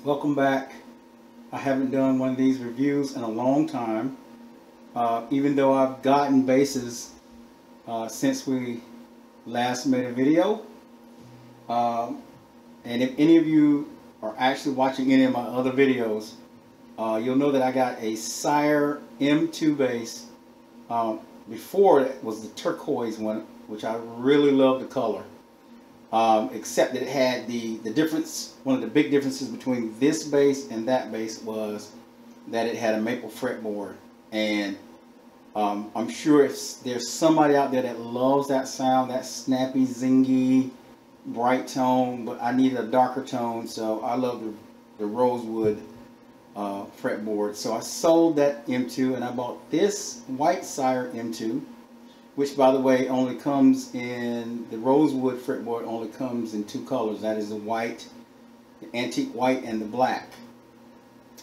welcome back. I haven't done one of these reviews in a long time, even though I've gotten basses since we last made a video. And if any of you are actually watching any of my other videos, you'll know that I got a Sire M2 bass. Before it was the turquoise one, which I really love the color. Except that it had the difference. One of the big differences between this bass and that bass was that it had a maple fretboard, and I'm sure there's somebody out there that loves that sound, that snappy, zingy, bright tone, but I needed a darker tone, so I love the Rosewood fretboard. So I sold that M2 and I bought this white Sire M2, which, by the way, only comes in, the Rosewood fretboard only comes in two colors. That is the white, the antique white, and the black.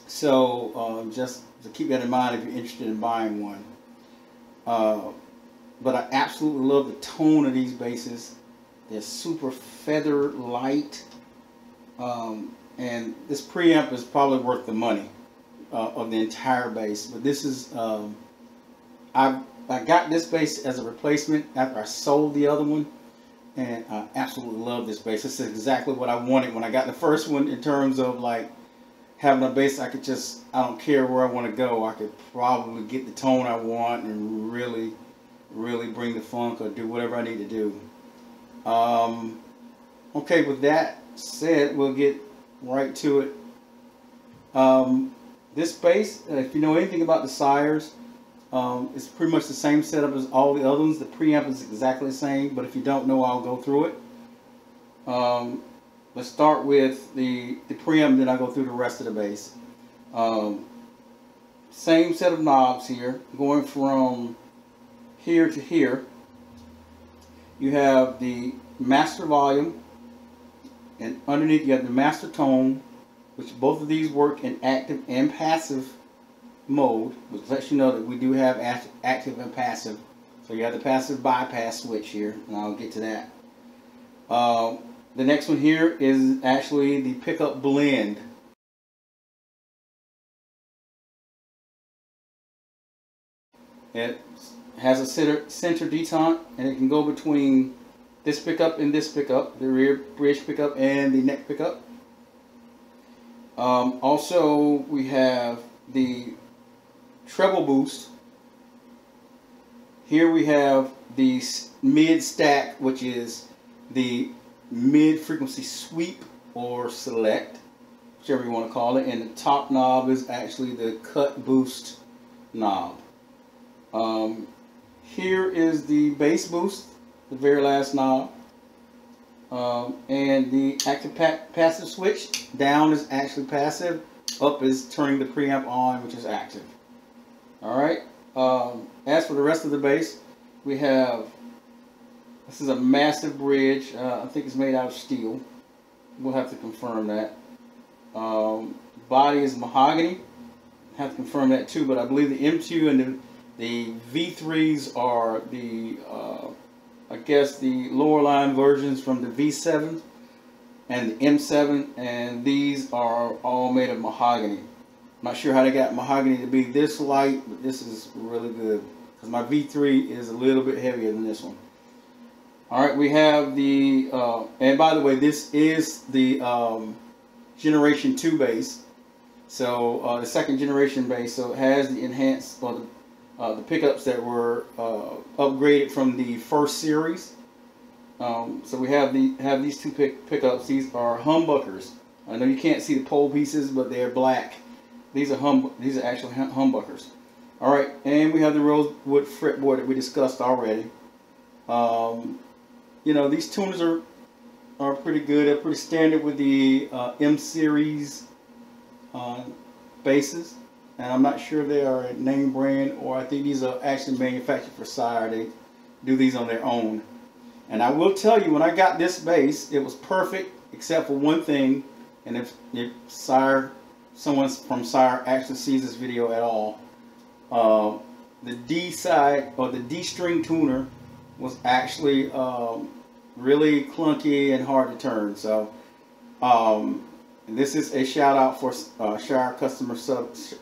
So just to keep that in mind if you're interested in buying one. But I absolutely love the tone of these basses. They're super feather light. And this preamp is probably worth the money of the entire bass. But this is, I got this bass as a replacement after I sold the other one, and I absolutely love this bass. This is exactly what I wanted when I got the first one, in terms of like having a bass I could just, I don't care where I want to go, I could probably get the tone I want and really bring the funk or do whatever I need to do. Okay, with that said, we'll get right to it. This bass, if you know anything about the Sires, it's pretty much the same setup as all the other ones. The preamp is exactly the same, but if you don't know, I'll go through it. Let's start with the preamp, then I'll go through the rest of the bass. Same set of knobs here, going from here to here. You have the master volume, and underneath you have the master tone, which both of these work in active and passive mode, which lets you know that we do have active and passive. So you have the passive bypass switch here, and I'll get to that. The next one here is actually the pickup blend. It has a center detente, and it can go between this pickup and this pickup, the rear bridge pickup and the neck pickup. Also, we have the treble boost. Here we have the mid stack, which is the mid frequency sweep or select, whichever you want to call it, and the top knob is actually the cut boost knob. Here is the bass boost, the very last knob, and the active passive switch. Down is actually passive, up is turning the preamp on, which is active. Alright, as for the rest of the bass, we have, this is a massive bridge. I think it's made out of steel. We'll have to confirm that. Body is mahogany. Have to confirm that too, but I believe the M2 and the V3s are the, I guess, the lower line versions from the V7 and the M7, and these are all made of mahogany. Not sure how they got mahogany to be this light, but this is really good, because my V3 is a little bit heavier than this one. Alright, we have the, and by the way, this is the Generation 2 bass. So, the second generation bass, so it has the enhanced, or the pickups that were upgraded from the first series. So we have these two pickups. These are humbuckers. I know you can't see the pole pieces, but they're black. These are actual humbuckers. All right, and we have the Rosewood fretboard that we discussed already. You know, these tuners are pretty good. They're pretty standard with the M series basses, and I'm not sure they are a name brand, or I think these are actually manufactured for Sire. They do these on their own. And I will tell you, when I got this bass, it was perfect except for one thing. And if someone from Sire actually sees this video at all, the D side, or the D string tuner, was actually really clunky and hard to turn. So And this is a shout out for Sire customer service.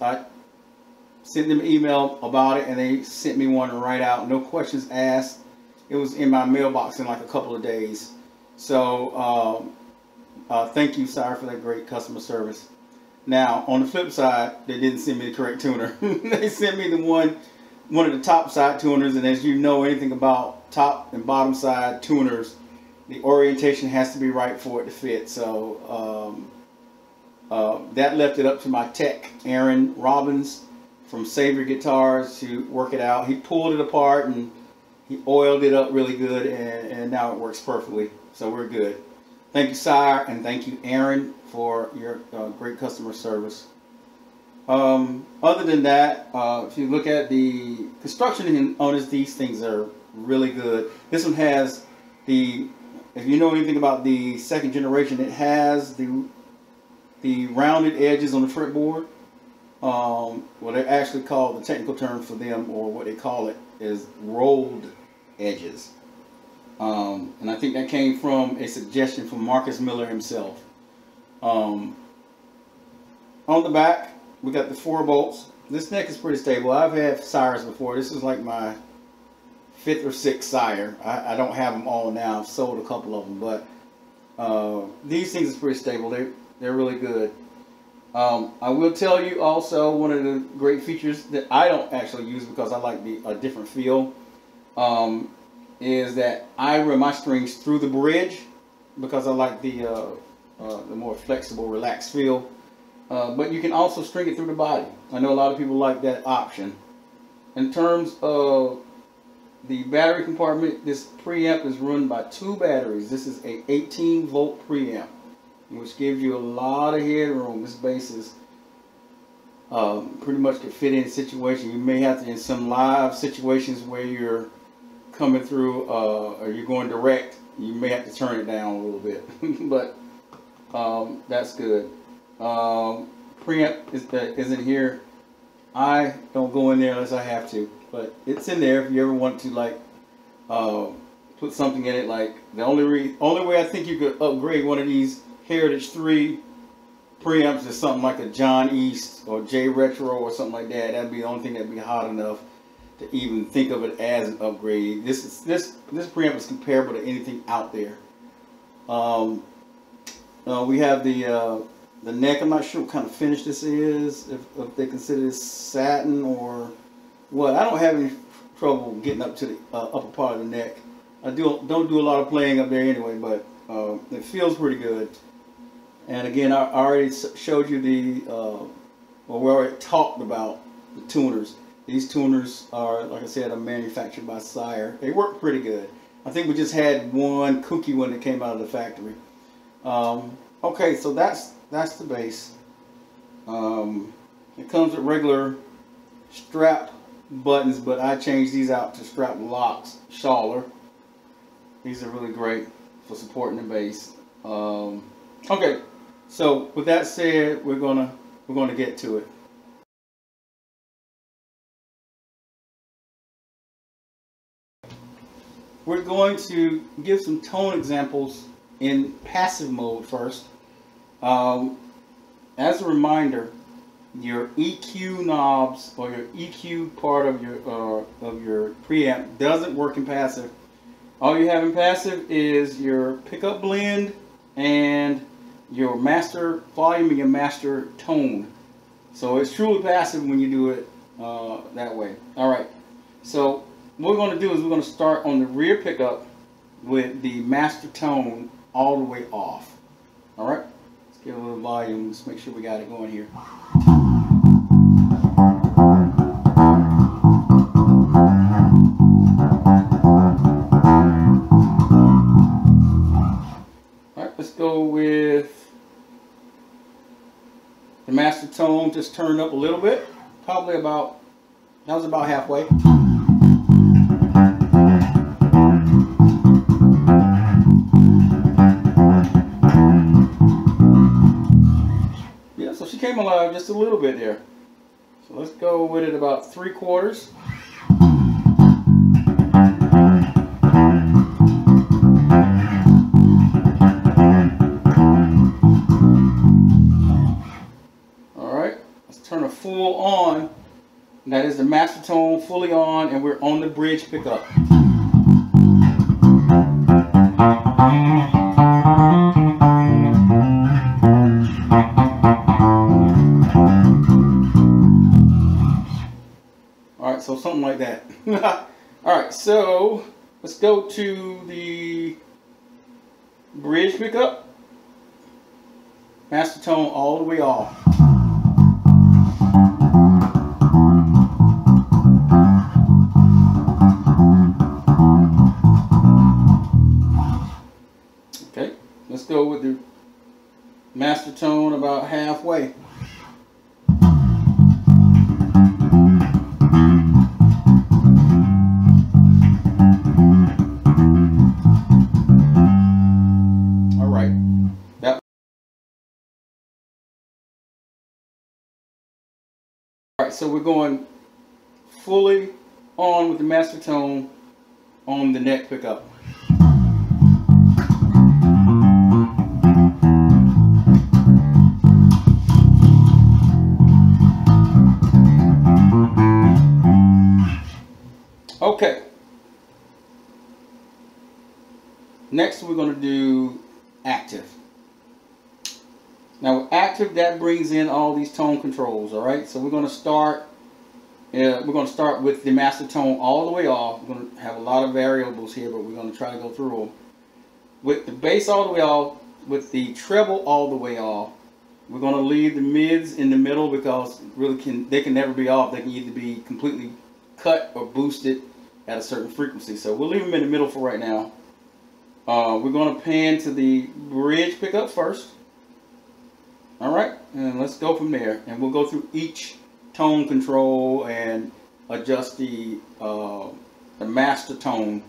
I sent them an email about it, and they sent me one right out. No questions asked. It was in my mailbox in like a couple of days. So thank you, Sire, for that great customer service. Now, on the flip side, they didn't send me the correct tuner. They sent me the one of the top side tuners, and as you know anything about top and bottom side tuners, the orientation has to be right for it to fit. So that left it up to my tech, Aron Robbins from Sire Guitars, to work it out. He pulled it apart and he oiled it up really good, and now it works perfectly. So we're good. Thank you, Sire, and thank you, Aron, for your great customer service. Other than that, if you look at the construction on these things are really good. This one has the, if you know anything about the second generation, it has the rounded edges on the fretboard. What they actually call, the technical term for them, or what they call it, is rolled edges. And I think that came from a suggestion from Marcus Miller himself. On the back, we got the 4 bolts. This neck is pretty stable. I've had Sires before. This is like my 5th or 6th Sire. I don't have them all now. I've sold a couple of them, but these things are pretty stable. They're really good. I will tell you also, one of the great features that I don't actually use because I like a different feel, is that I run my strings through the bridge because I like the more flexible, relaxed feel. But you can also string it through the body. I know a lot of people like that option. In terms of the battery compartment, this preamp is run by 2 batteries. This is a 18-volt preamp, which gives you a lot of headroom. This bass is pretty much could fit in situation. You may have to, in some live situations where you're coming through or you're going direct, you may have to turn it down a little bit. But that's good. Preamp is in here. I don't go in there unless I have to, but it's in there if you ever want to, like, put something in it. Like, the only way I think you could upgrade one of these Heritage 3 preamps is something like a John East or J Retro or something like that. That'd be the only thing that'd be hot enough to even think of it as an upgrade. This preamp is comparable to anything out there. We have the neck. I'm not sure what kind of finish this is, if they consider this satin or what. I don't have any trouble getting up to the upper part of the neck. I don't do a lot of playing up there anyway, but it feels pretty good. And again, I already showed you well, we already talked about the tuners. These tuners are, like I said, are manufactured by Sire. They work pretty good. I think we just had one kooky one that came out of the factory. Okay, so that's the bass. It comes with regular strap buttons, but I changed these out to strap locks, Schaller. These are really great for supporting the bass. Okay, so with that said, we're gonna get to it. We're going to give some tone examples in passive mode first. As a reminder, your EQ knobs or your EQ part of your preamp doesn't work in passive. All you have in passive is your pickup blend and your master volume and your master tone. So it's truly passive when you do it that way. All right. So what we're going to do is we're going to start on the rear pickup with the master tone all the way off. All right. Let's get a little volume. Let's make sure we got it going here. Go with the master tone, just turn up a little bit, probably about, that was about halfway. Yeah, so she came alive just a little bit there. So let's go with it about 3/4. full on. That is the master tone fully on, and we're on the bridge pickup. Alright, so something like that. Alright, so let's go to the bridge pickup. Master tone all the way off. Okay, let's go with the master tone about halfway. Alright, so we're going fully on with the master tone on the neck pickup. Okay. Next we're going to do active. Now with active, that brings in all these tone controls, all right? So we're going to start with the master tone all the way off. We're going to have a lot of variables here, but we're going to try to go through them. With the bass all the way off, with the treble all the way off, we're going to leave the mids in the middle because really they can never be off. They can either be completely cut or boosted at a certain frequency. So we'll leave them in the middle for right now. We're going to pan to the bridge pickup first. Alright, and let's go from there, and we'll go through each tone control and adjust the master tone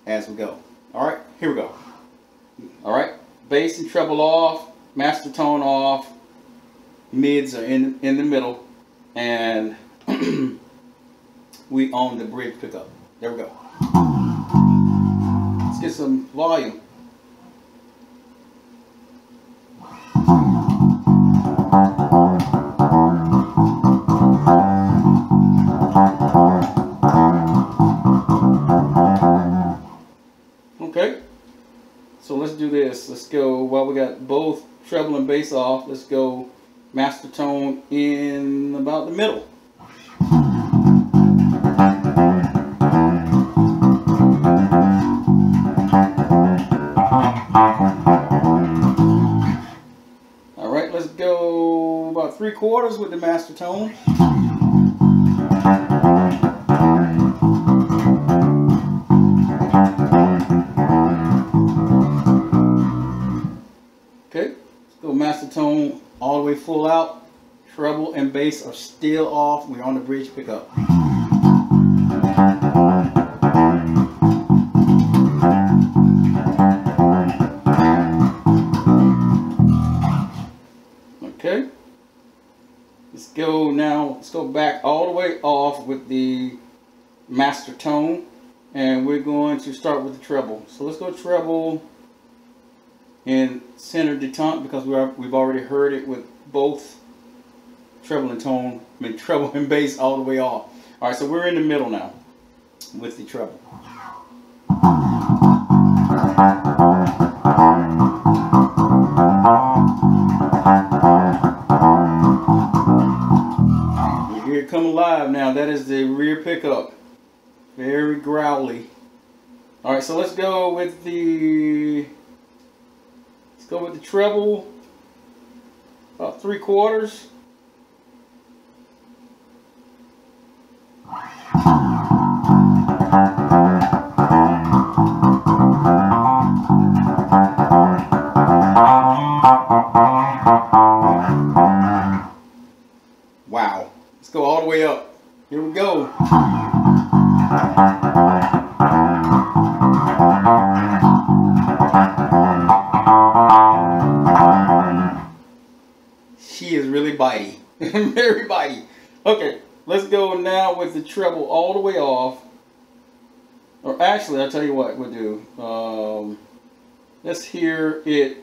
as we go. Alright, here we go. Alright, bass and treble off, master tone off, mids are in the middle, and we own the bridge pickup. There we go. Let's get some volume. Okay, so let's do this. Let's go, while we got both treble and bass off, let's go master tone in about the middle. Alright, let's go about 3/4 with the master tone. Okay, let's go master tone all the way full out. Treble and bass are still off. We're on the bridge pickup. Okay, let's go now. Let's go back all the way off with the master tone, and we're going to start with the treble. So let's go treble in center detente because we've already heard it with both treble and tone. I mean treble and bass all the way off. All right, so we're in the middle now with the treble. You hear it come alive now. That is the rear pickup. Very growly. All right, so let's go with the treble about 3/4. Wow. Let's go all the way up. Here we go. She is really bitey. Very bitey. Okay, let's go now with the treble all the way off. Or actually, I'll tell you what we'll do. Let's hear it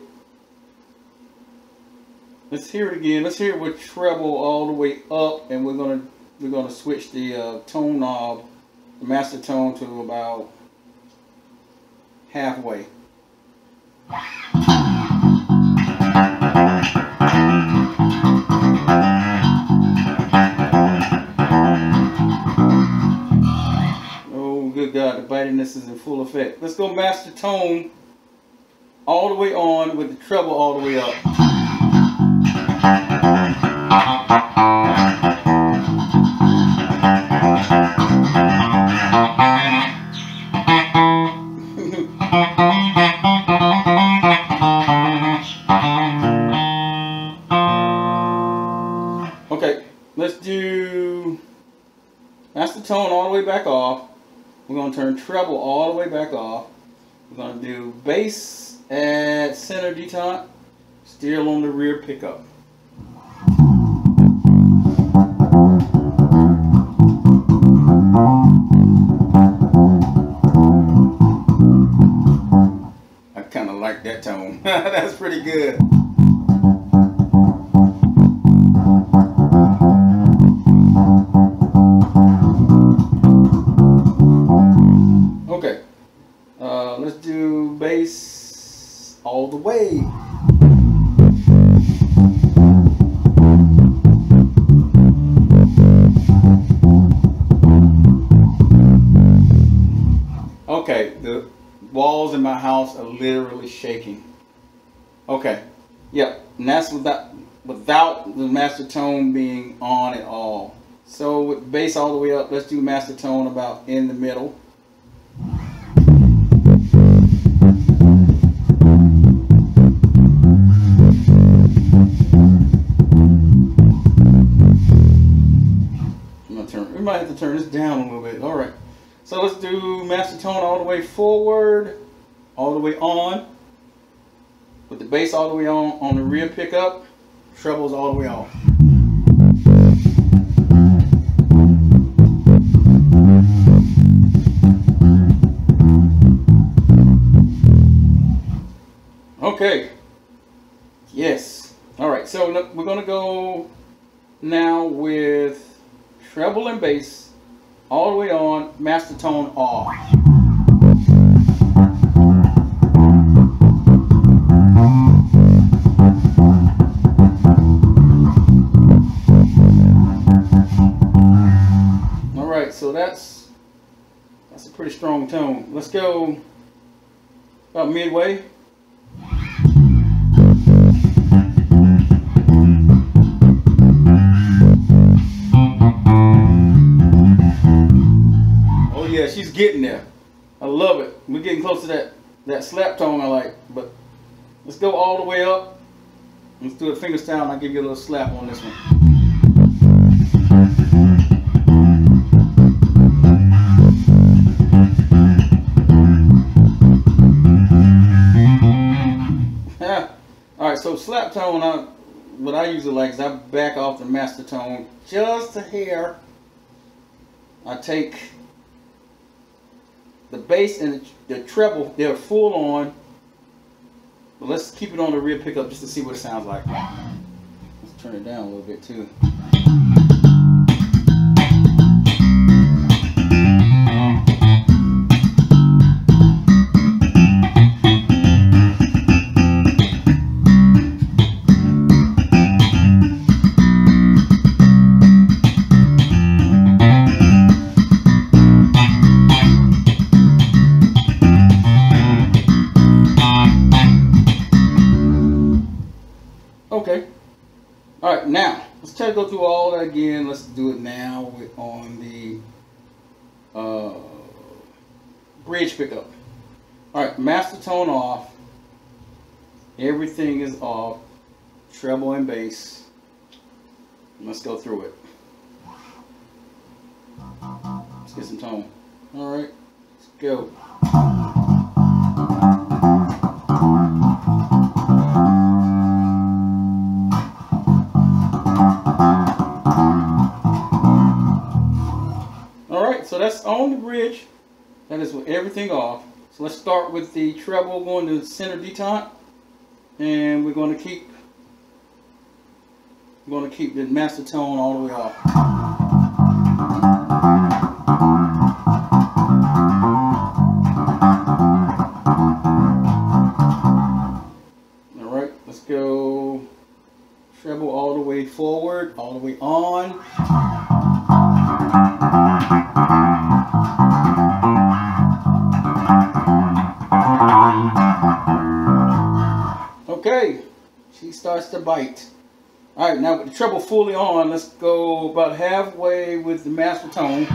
Let's hear it again. Let's hear it with treble all the way up, and we're gonna switch the tone knob, the master tone, to about halfway. Oh, good God, the bitiness is in full effect. Let's go master tone all the way on with the treble all the way up. Okay, let's do master tone all the way back off. We're going to turn treble all the way back off. We're going to do bass at center detente, still on the rear pickup. I kind of like that tone. That's pretty good. Okay, let's do bass all the way. Okay, the walls in my house are literally shaking. Okay, yep, and that's without the master tone being on at all. So with bass all the way up, let's do master tone about in the middle. We might have to turn this down a little bit. All right. So let's do master tone all the way forward, all the way on, with the bass all the way on the rear pickup, trebles all the way off. Okay. Yes. All right. So we're going to go now with treble and bass all the way on, master tone off. All right, so that's a pretty strong tone. Let's go about midway. Yeah, she's getting there. I love it. We're getting close to that slap tone I like. But let's go all the way up. Let's do it finger style and I'll give you a little slap on this one. Alright, so slap tone, what I usually like is I back off the master tone just a hair. I take the bass and the treble, they're full on, but let's keep it on the rear pickup just to see what it sounds like. Let's turn it down a little bit too. Okay. All right, now let's try to go through all that again. Let's do it now on the bridge pickup. All right, master tone off. Everything is off. Treble and bass. Let's go through it. Let's get some tone. All right, let's go. So that's on the bridge. That is with everything off. So let's start with the treble going to center detente. And we're going to keep I'm going to keep the master tone all the way off. Alright, let's go treble all the way forward, all the way on. Okay, she starts to bite. Alright, now with the treble fully on, let's go about halfway with the master tone.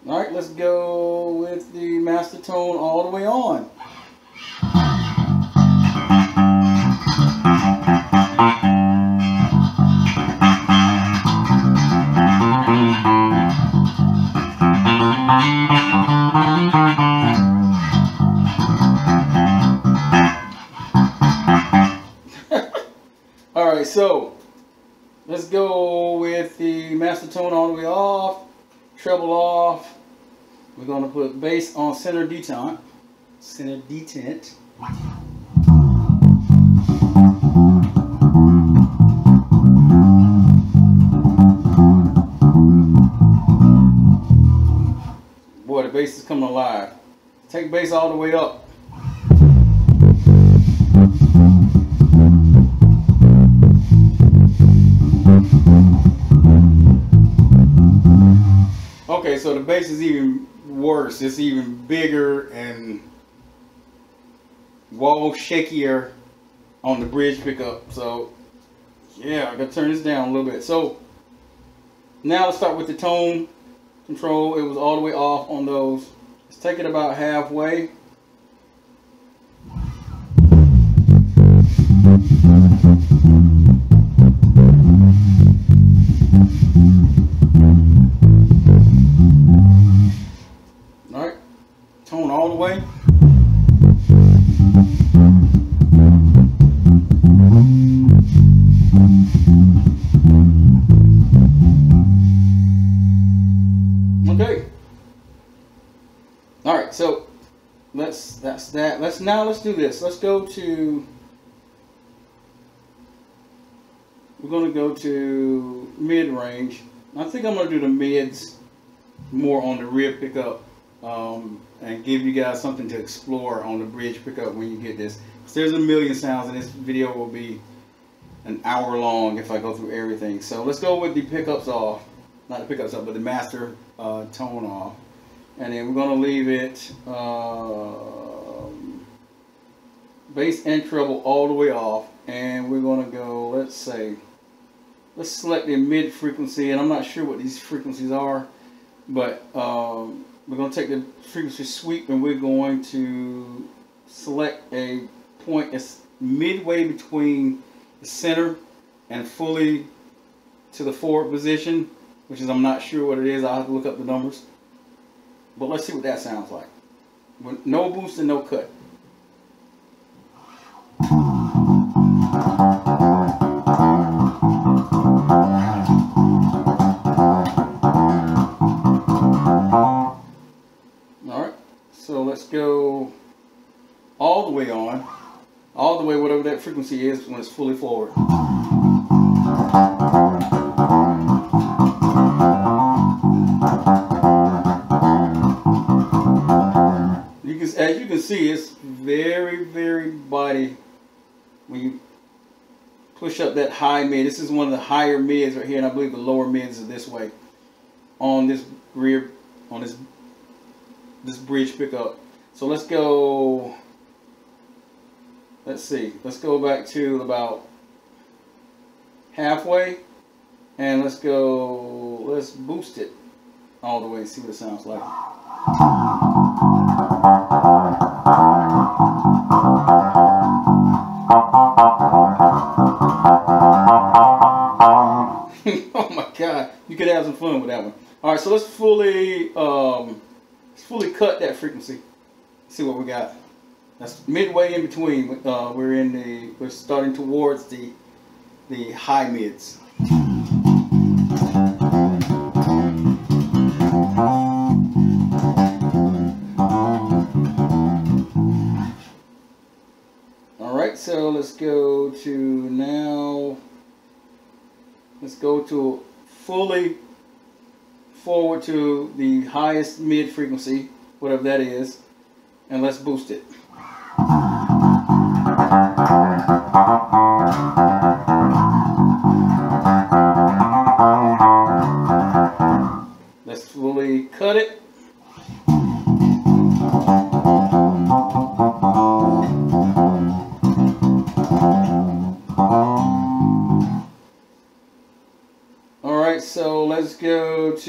Alright, let's go with the master tone all the way on. Alright, so let's go with the master tone all the way off, treble off. We're going to put bass on center detent. Center detent. Boy, the bass is coming alive. Take bass all the way up. Okay, so the bass is even worse. It's even bigger and wall shakier on the bridge pickup. So yeah, I gotta turn this down a little bit. So now let's start with the tone control. It was all the way off on those. Let's take it about halfway. Alright, tone all the way. Okay. All right, so that's that. Let's do this. Let's go to. We're going to go to mid range. I think I'm going to do the mids more on the rear pickup, and give you guys something to explore on the bridge pickup when you get this. Because there's a million sounds, and this video will be an hour long if I go through everything. So let's go with the pickups off. Not the pickups up, but the master tone off. And then we're going to leave it bass and treble all the way off. And we're going to go, let's select the mid frequency. And I'm not sure what these frequencies are, but we're going to take the frequency sweep and we're going to select a point that's midway between the center and fully to the forward position, which is, I'm not sure what it is. I'll have to look up the numbers. But let's see what that sounds like. With no boost and no cut. Alright, so let's go all the way on. All the way, whatever that frequency is when it's fully forward. As you can see, it's very, very body when you push up that high mid. This is one of the higher mids right here, and I believe the lower mids are this way on this rear, on this bridge pickup. So let's go. Let's see. Let's go back to about halfway, and let's go. Let's boost it all the way and see what it sounds like. Oh my God, you could have some fun with that one. All right, so let's fully cut that frequency. See what we got. That's midway in between. We're starting towards the high mids. Let's go to fully forward to the highest mid frequency, whatever that is, and let's boost it. Let's fully cut it. Alright, so let's go towards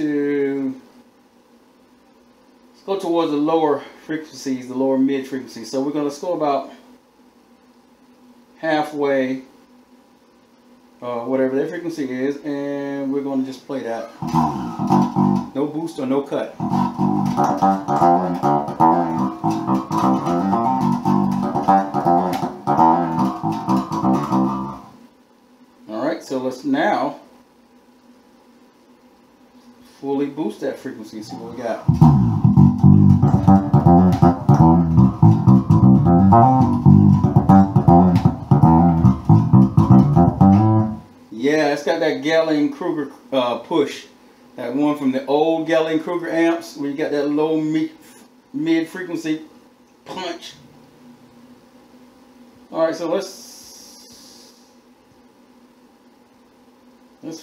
the lower frequencies, the lower mid frequencies. So let's go about halfway, whatever that frequency is, and we're going to just play that. No boost or no cut. Alright, so let's now fully boost that frequency and see what we got. Yeah, it's got that Gallien-Kruger push. That one from the old Gallien-Kruger amps where you got that low mid frequency punch. Alright, so let's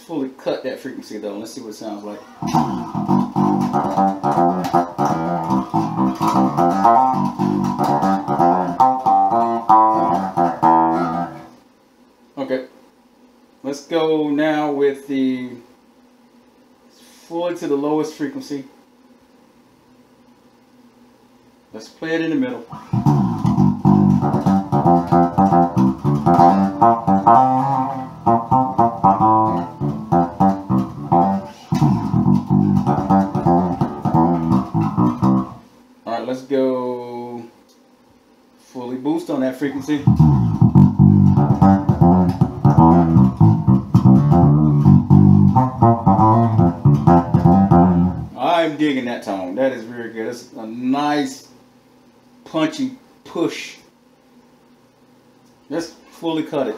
fully cut that frequency though. Let's see what it sounds like. Okay. Let's go now with the fully to the lowest frequency. Let's play it in the middle. Alright, let's go fully boost on that frequency. I'm digging that tone. That is very good. It's a nice punchy push. Let's fully cut it.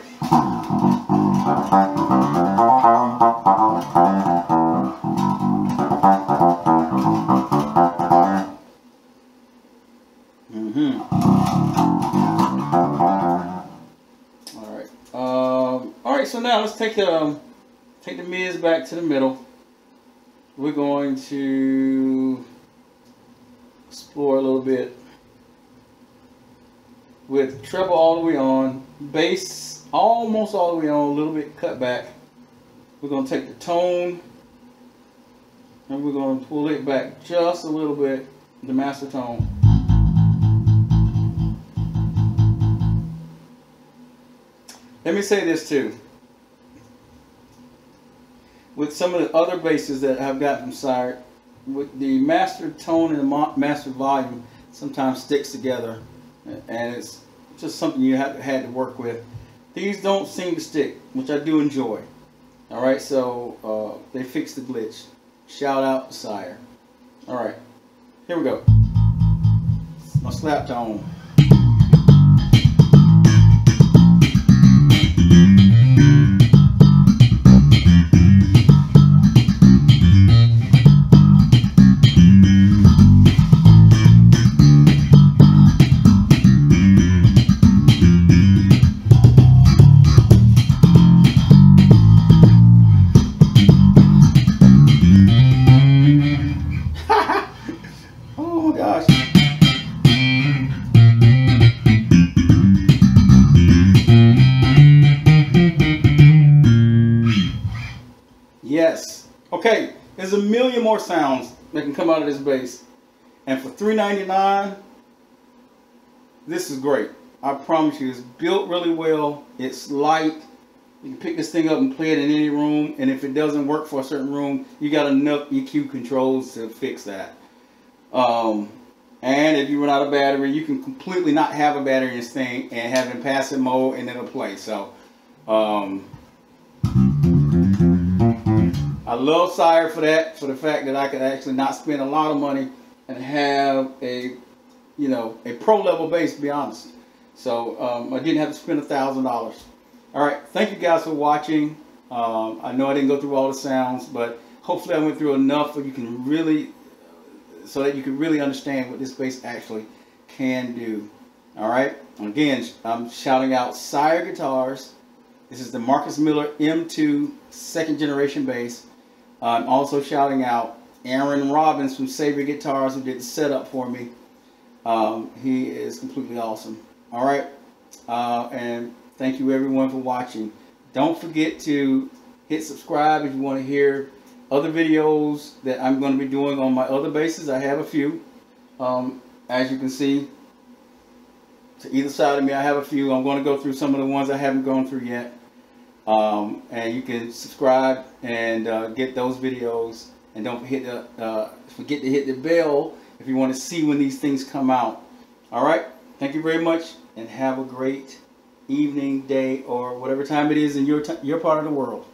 Alright, so now let's take the mids back to the middle. We're going to explore a little bit with treble all the way on, bass almost all the way on, a little bit cut back. We're going to take the tone and we're going to pull it back just a little bit, the master tone. Let me say this too. With some of the other basses that I've got from Sire, with the master tone and the master volume sometimes sticks together, and it's just something you had to work with. These don't seem to stick, which I do enjoy. Alright, so they fixed the glitch. Shout out to Sire. Alright, here we go. My slap tone. Yes. Okay, there's a million more sounds that can come out of this bass. And for $3.99, this is great. I promise you, it's built really well. It's light. You can pick this thing up and play it in any room. And if it doesn't work for a certain room, you got enough EQ controls to fix that. And if you run out of battery, you can completely not have a battery in this thing and have it in passive mode and it'll play. So, I love Sire for that, for the fact that I could actually not spend a lot of money and have a pro level bass, to be honest. So I didn't have to spend $1,000. All right, thank you guys for watching. I know I didn't go through all the sounds, but hopefully I went through enough so you can really, so that you can really understand what this bass actually can do. All right. Again, I'm shouting out Sire guitars. This is the Marcus Miller M2 second generation bass. I'm also shouting out Aron Robbins from Sire Guitars, who did the setup for me. He is completely awesome. All right. And thank you everyone for watching. Don't forget to hit subscribe if you want to hear other videos that I'm going to be doing on my other basses. I have a few. As you can see, to either side of me, I have a few. I'm going to go through some of the ones I haven't gone through yet. And you can subscribe and get those videos. And don't forget to hit the bell if you want to see when these things come out. All right. Thank you very much, and have a great evening, day, or whatever time it is in your part of the world.